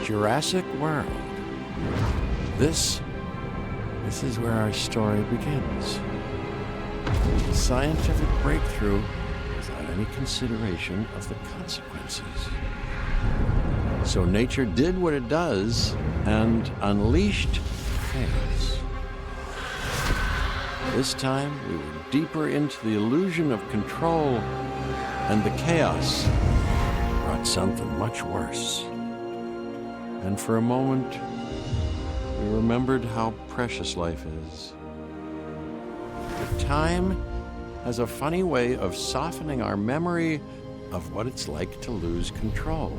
Jurassic World. This is where our story begins. Scientific breakthrough without any consideration of the consequences. So nature did what it does and unleashed chaos. This time, we were deeper into the illusion of control, and the chaos brought something much worse. And for a moment, we remembered how precious life is. But time has a funny way of softening our memory of what it's like to lose control.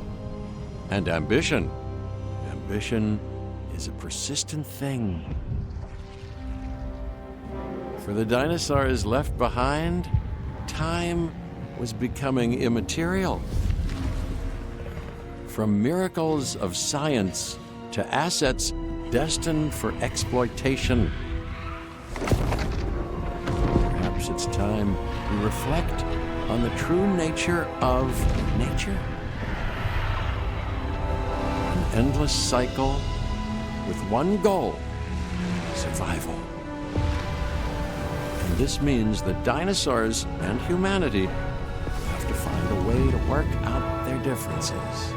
And ambition. Ambition is a persistent thing. For the dinosaurs left behind, time was becoming immaterial. From miracles of science to assets destined for exploitation. Perhaps it's time we reflect on the true nature of nature. An endless cycle with one goal: survival. And this means that dinosaurs and humanity have to find a way to work out their differences.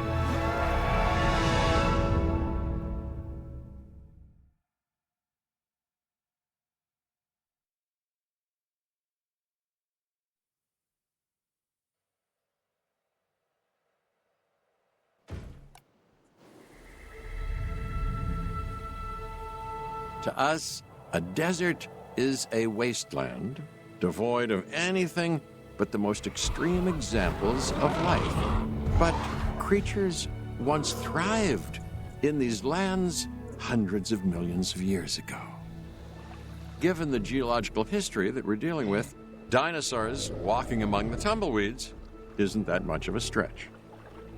To us, a desert is a wasteland, devoid of anything but the most extreme examples of life. But creatures once thrived in these lands hundreds of millions of years ago. Given the geological history that we're dealing with, dinosaurs walking among the tumbleweeds isn't that much of a stretch.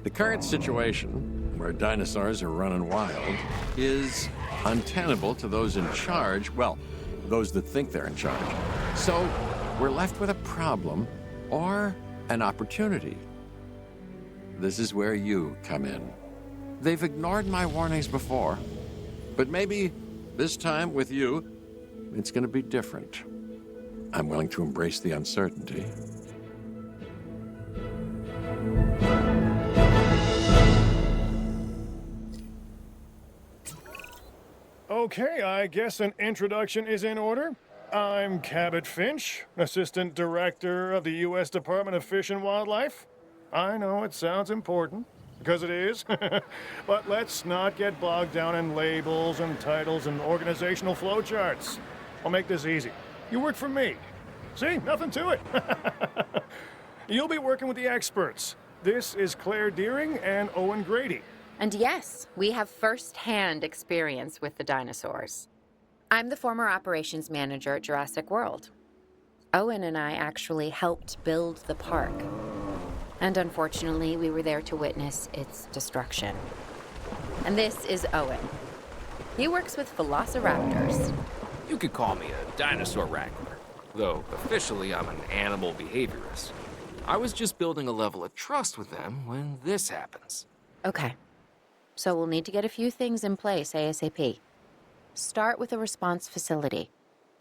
The current situation, where dinosaurs are running wild, is untenable to those in charge, well, those that think they're in charge. So we're left with a problem or an opportunity. This is where you come in. They've ignored my warnings before, but maybe this time with you, it's going to be different. I'm willing to embrace the uncertainty. Okay, I guess an introduction is in order. I'm Cabot Finch, Assistant Director of the U.S. Department of Fish and Wildlife. I know it sounds important, because it is, but let's not get bogged down in labels and titles and organizational flowcharts. I'll make this easy. You work for me. See, nothing to it. You'll be working with the experts. This is Claire Deering and Owen Grady. And yes, we have first-hand experience with the dinosaurs. I'm the former operations manager at Jurassic World. Owen and I actually helped build the park. And unfortunately, we were there to witness its destruction. And this is Owen. He works with velociraptors. You could call me a dinosaur wrangler, though officially I'm an animal behaviorist. I was just building a level of trust with them when this happens. Okay. So we'll need to get a few things in place ASAP. Start with a response facility,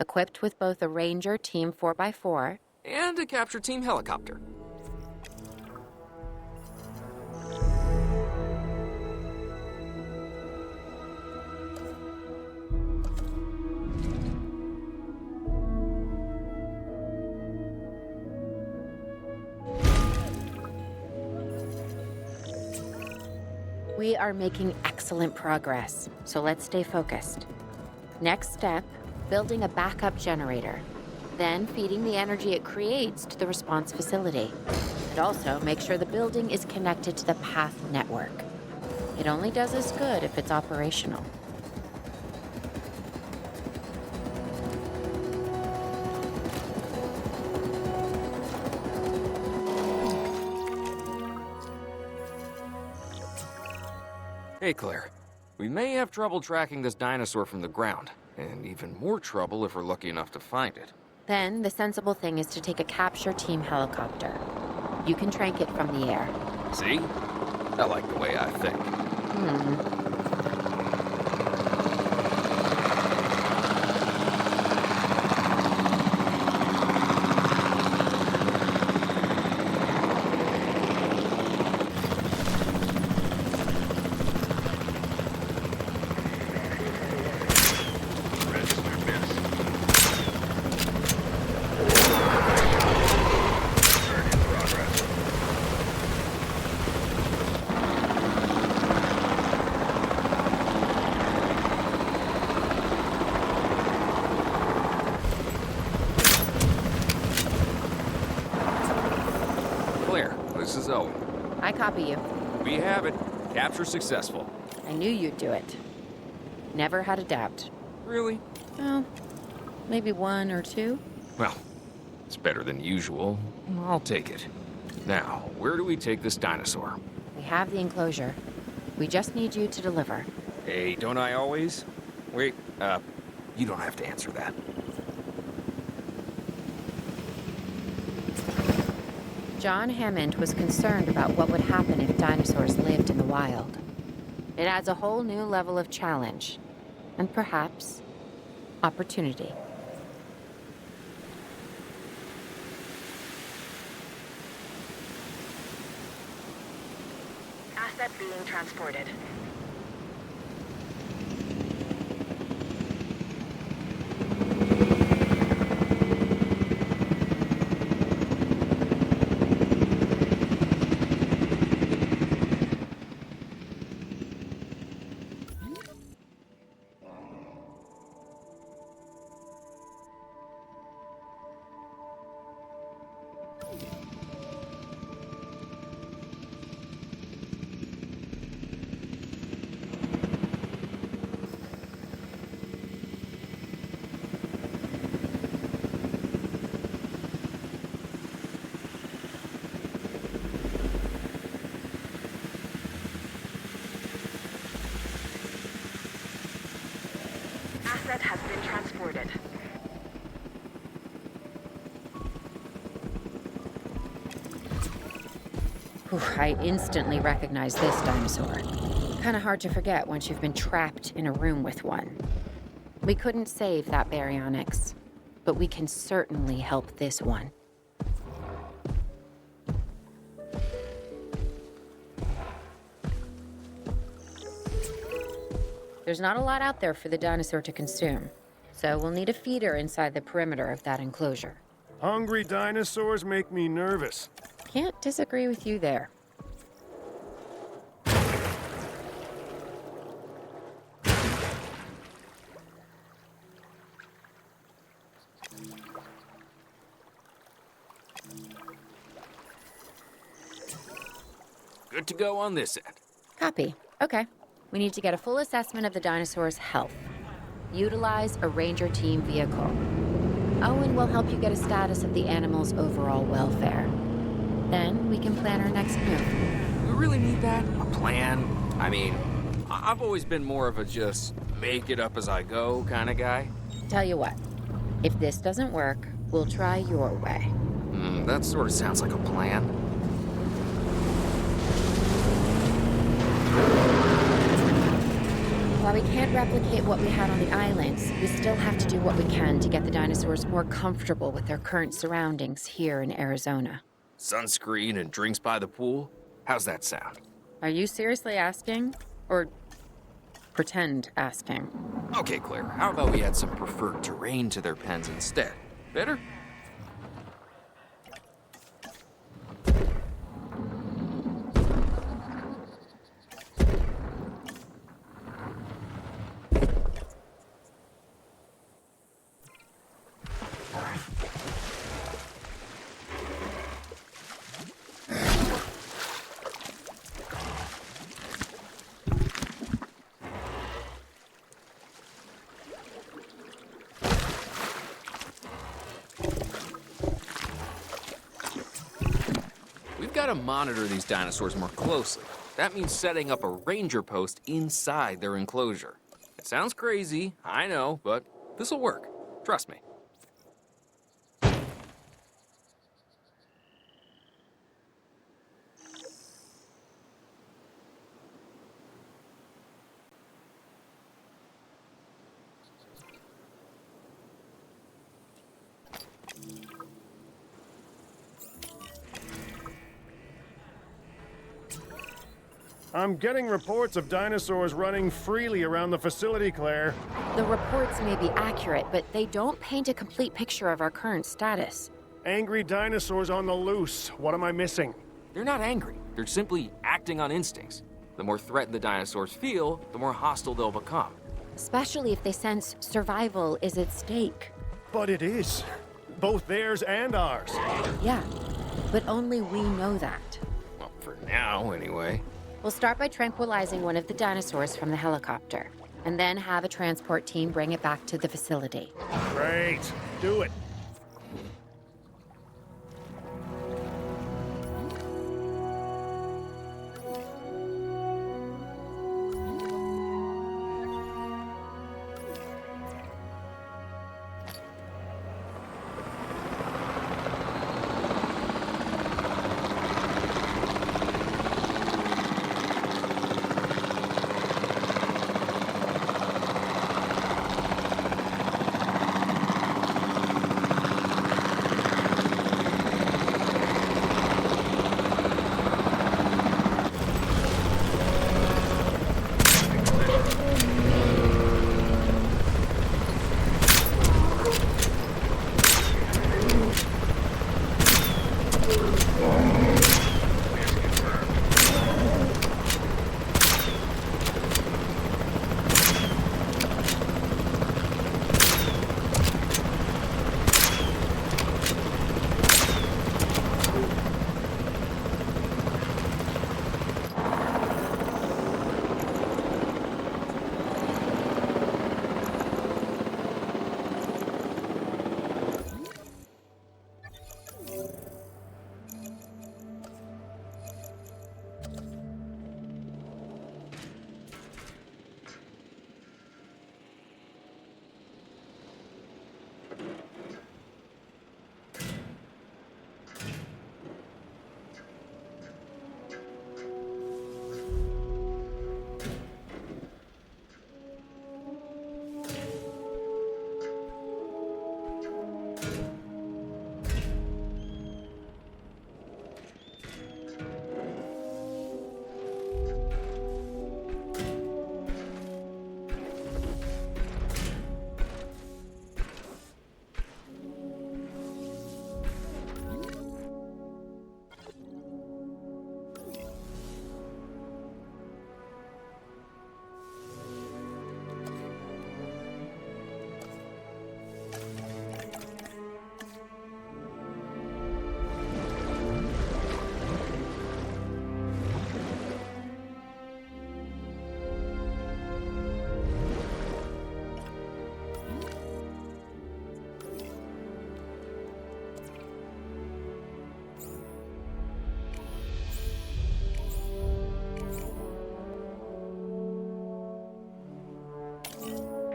equipped with both a Ranger Team 4x4 and a capture team helicopter. We are making excellent progress, so let's stay focused. Next step, building a backup generator. Then feeding the energy it creates to the response facility. And also make sure the building is connected to the path network. It only does us good if it's operational. Hey, Claire. We may have trouble tracking this dinosaur from the ground, and even more trouble if we're lucky enough to find it. Then, the sensible thing is to take a capture team helicopter. You can trank it from the air. See? I like the way I think. This is Owen. I copy you. We have it. Capture successful. I knew you'd do it. Never had a doubt. Really? Well, maybe one or two. Well, it's better than usual. I'll take it. Now, where do we take this dinosaur? We have the enclosure. We just need you to deliver. Hey, don't I always? Wait, you don't have to answer that. John Hammond was concerned about what would happen if dinosaurs lived in the wild. It adds a whole new level of challenge, and perhaps opportunity. Asset being transported. Asset has been transported. Whew, I instantly recognize this dinosaur. Kinda hard to forget once you've been trapped in a room with one. We couldn't save that Baryonyx, but we can certainly help this one. There's not a lot out there for the dinosaur to consume, so we'll need a feeder inside the perimeter of that enclosure. Hungry dinosaurs make me nervous. Can't disagree with you there. Good to go on this end. Copy. Okay. We need to get a full assessment of the dinosaur's health. Utilize a ranger team vehicle. Owen will help you get a status of the animal's overall welfare. Then we can plan our next move. We really need that? A plan? I mean, I've always been more of a just make it up as I go kind of guy. Tell you what, if this doesn't work, we'll try your way. That sort of sounds like a plan. While we can't replicate what we had on the islands, we still have to do what we can to get the dinosaurs more comfortable with their current surroundings here in Arizona. Sunscreen and drinks by the pool? How's that sound? Are you seriously asking? Or pretend asking? Okay, Claire, how about we add some preferred terrain to their pens instead? Better? We've got to monitor these dinosaurs more closely. That means setting up a ranger post inside their enclosure. It sounds crazy, I know, but this'll work. Trust me. I'm getting reports of dinosaurs running freely around the facility, Claire. The reports may be accurate, but they don't paint a complete picture of our current status. Angry dinosaurs on the loose. What am I missing? They're not angry. They're simply acting on instincts. The more threatened the dinosaurs feel, the more hostile they'll become. Especially if they sense survival is at stake. But it is. Both theirs and ours. Yeah, but only we know that. now, anyway. We'll start by tranquilizing one of the dinosaurs from the helicopter, and then have a transport team bring it back to the facility. Great. Do it.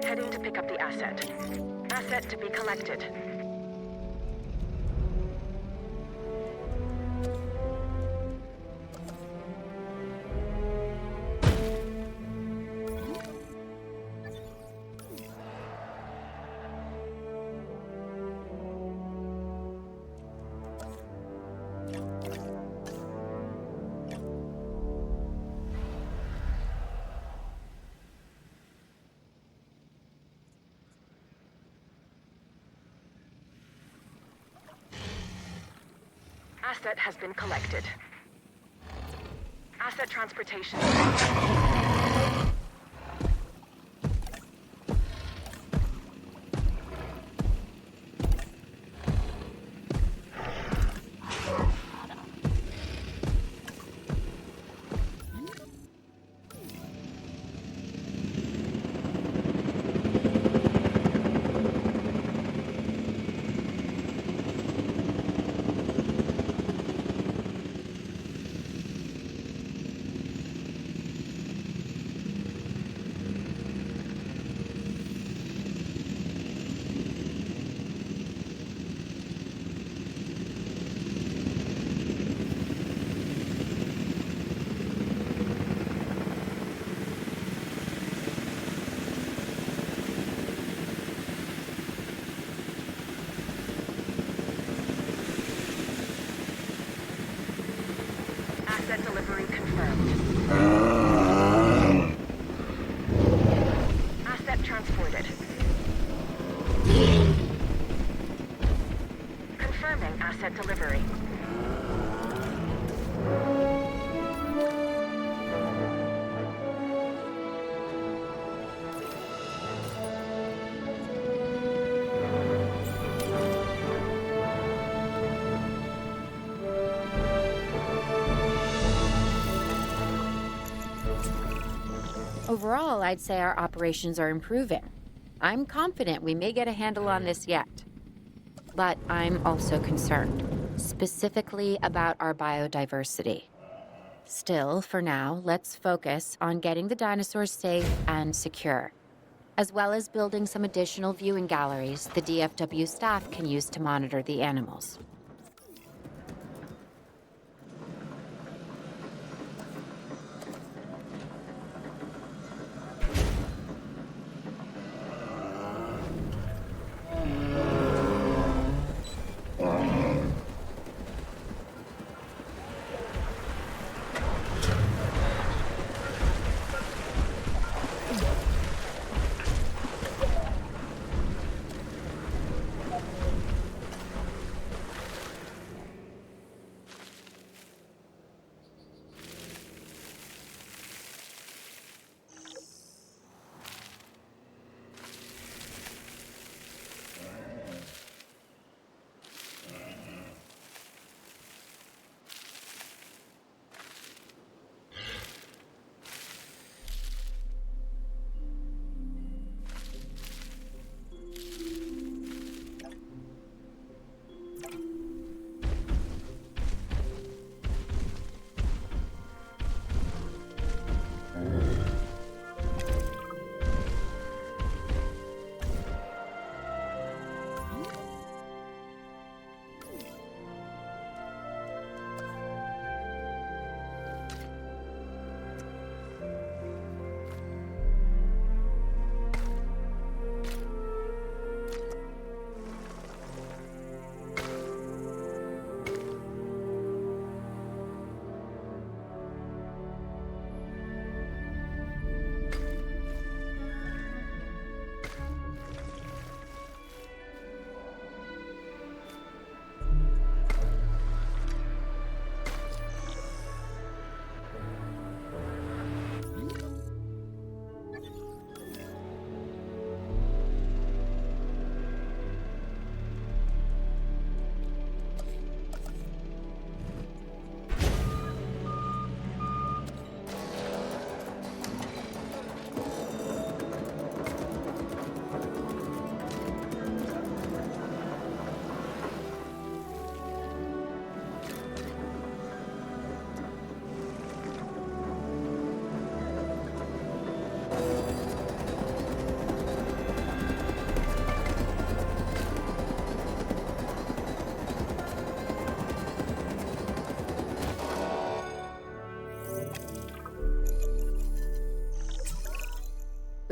Heading to pick up the asset. Asset to be collected. Asset has been collected. Asset transportation. Asset delivery confirmed. Asset transported. Confirming asset delivery. Overall, I'd say our operations are improving. I'm confident we may get a handle on this yet. But I'm also concerned, specifically about our biodiversity. Still, for now, let's focus on getting the dinosaurs safe and secure, as well as building some additional viewing galleries the DFW staff can use to monitor the animals.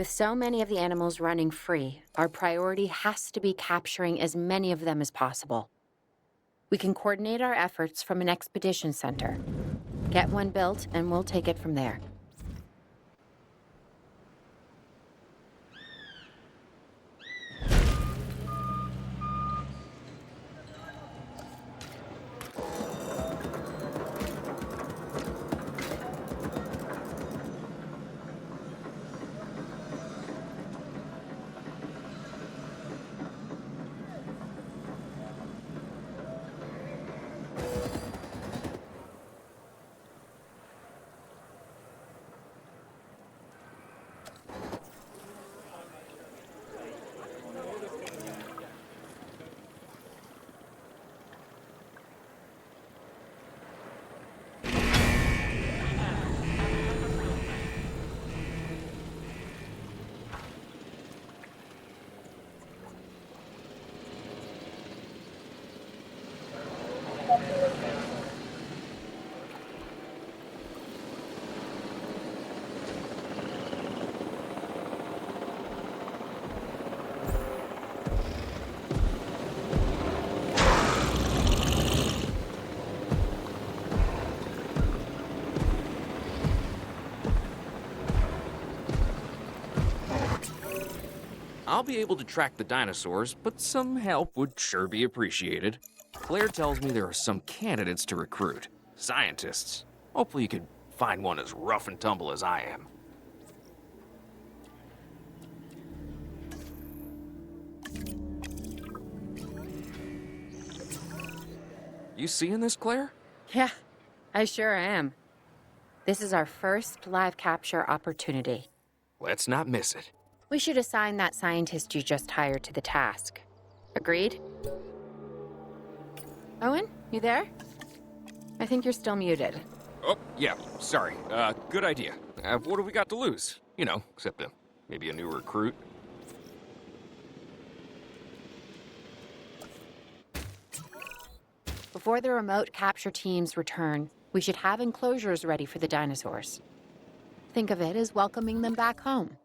With so many of the animals running free, our priority has to be capturing as many of them as possible. We can coordinate our efforts from an expedition center. Get one built, and we'll take it from there. I'll be able to track the dinosaurs, but some help would sure be appreciated. Claire tells me there are some candidates to recruit. Scientists. Hopefully you could find one as rough and tumble as I am. You seeing this, Claire? Yeah, I sure am. This is our first live capture opportunity. Let's not miss it. We should assign that scientist you just hired to the task. Agreed? Owen, you there? I think you're still muted. Oh, yeah, sorry. Good idea. What do we got to lose? You know, except maybe a new recruit. Before the remote capture teams return, we should have enclosures ready for the dinosaurs. Think of it as welcoming them back home.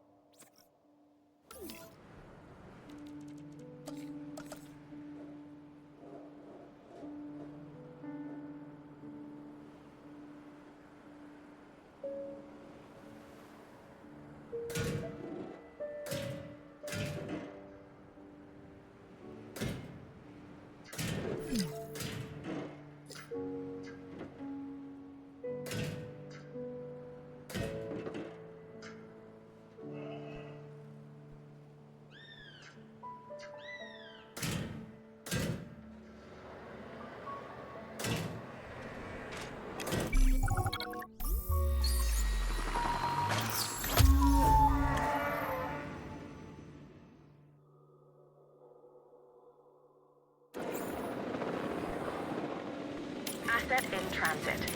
Asset in transit.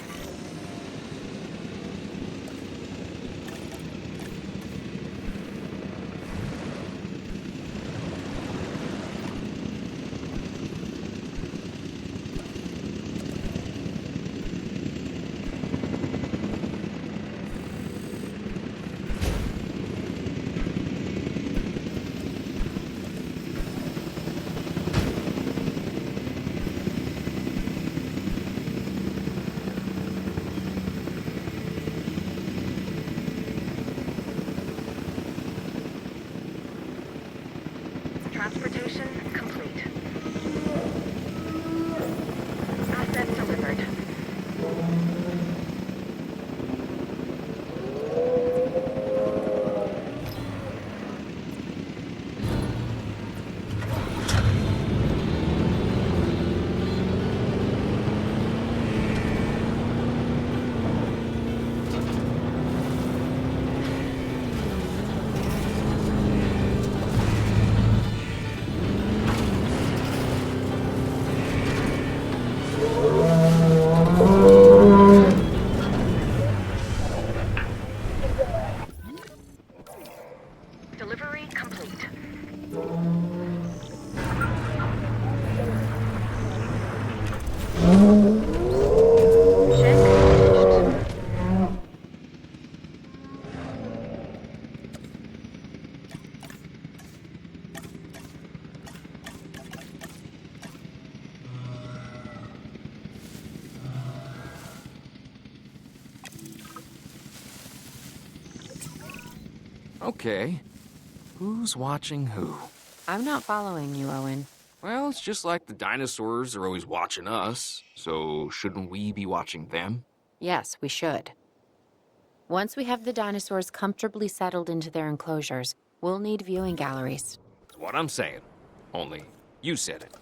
Transportation complete. Asset delivered. Delivery complete. Check finished. Okay. Who's watching who? I'm not following you, Owen. Well, it's just like the dinosaurs are always watching us, so shouldn't we be watching them? Yes, we should. Once we have the dinosaurs comfortably settled into their enclosures, we'll need viewing galleries. That's what I'm saying. Only, you said it.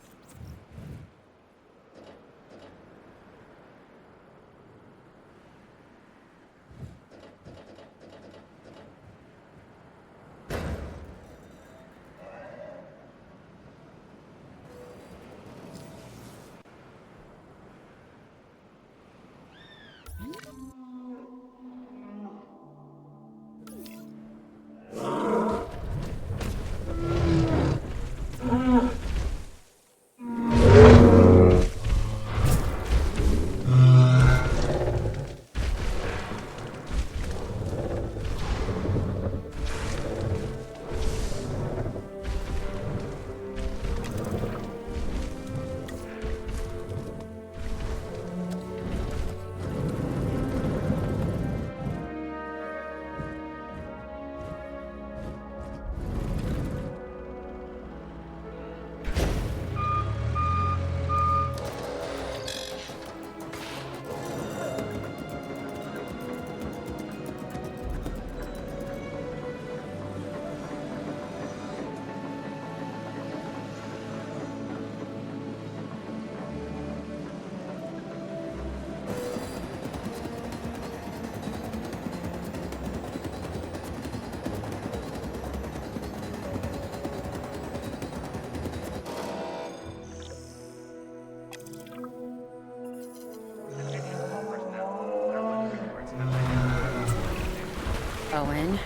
Owen.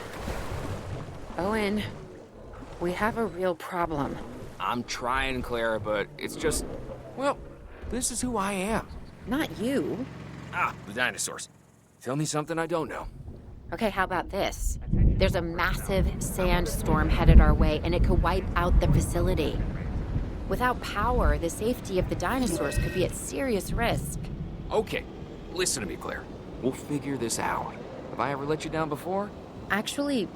Owen, we have a real problem. I'm trying, Clara, but it's just, well, this is who I am. Not you. Ah, the dinosaurs. Tell me something I don't know. Okay, how about this? There's a massive sandstorm headed our way, and it could wipe out the facility. Without power, the safety of the dinosaurs could be at serious risk. Okay, listen to me, Claire. We'll figure this out. Have I ever let you down before? Actually,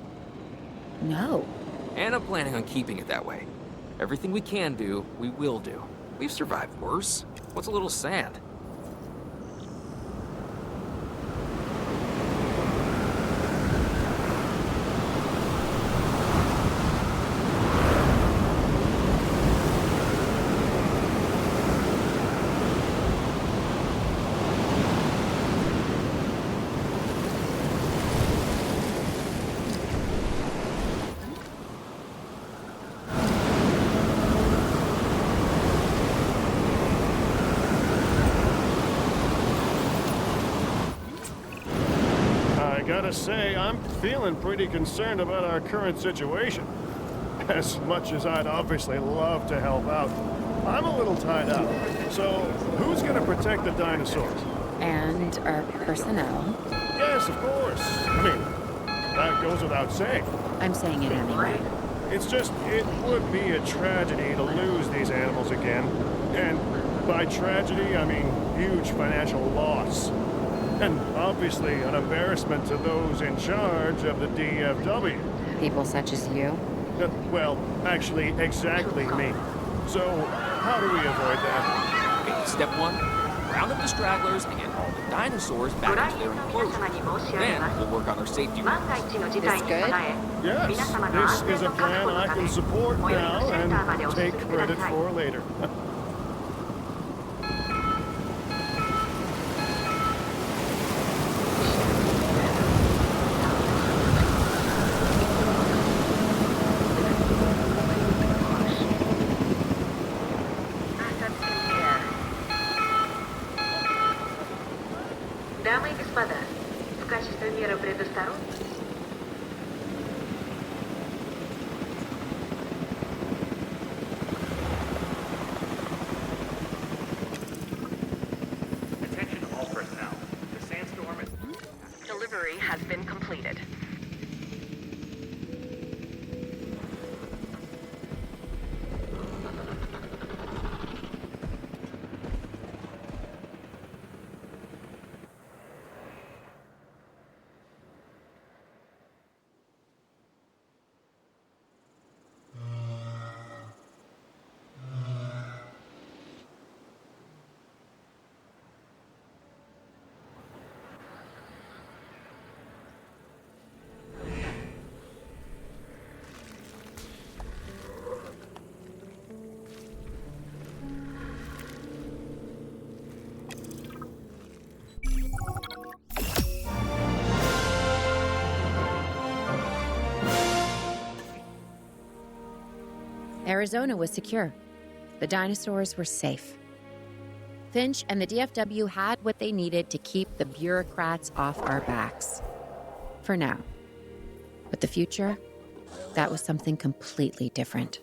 no. And I'm planning on keeping it that way. Everything we can do, we will do. We've survived worse. What's a little sand? Gotta say, I'm feeling pretty concerned about our current situation. As much as I'd obviously love to help out, I'm a little tied up. So, who's gonna protect the dinosaurs? And our personnel. Yes, of course. I mean, that goes without saying. I'm saying it anyway. It's just, it would be a tragedy to lose these animals again. And by tragedy, I mean huge financial loss. And obviously an embarrassment to those in charge of the DFW. People such as you. Well, actually, exactly me. So, how do we avoid that? Okay, step one, round up the stragglers and get all the dinosaurs back into their enclosure. Then we'll work on their safety routes. This good? Yes, this is a plan I can support now and take credit for later. Дамы и господа, в качестве меры предосторожности Attention all personnel. The sandstorm is... delivery has been completed. Arizona was secure. The dinosaurs were safe. Finch and the DFW had what they needed to keep the bureaucrats off our backs. For now. But the future, that was something completely different.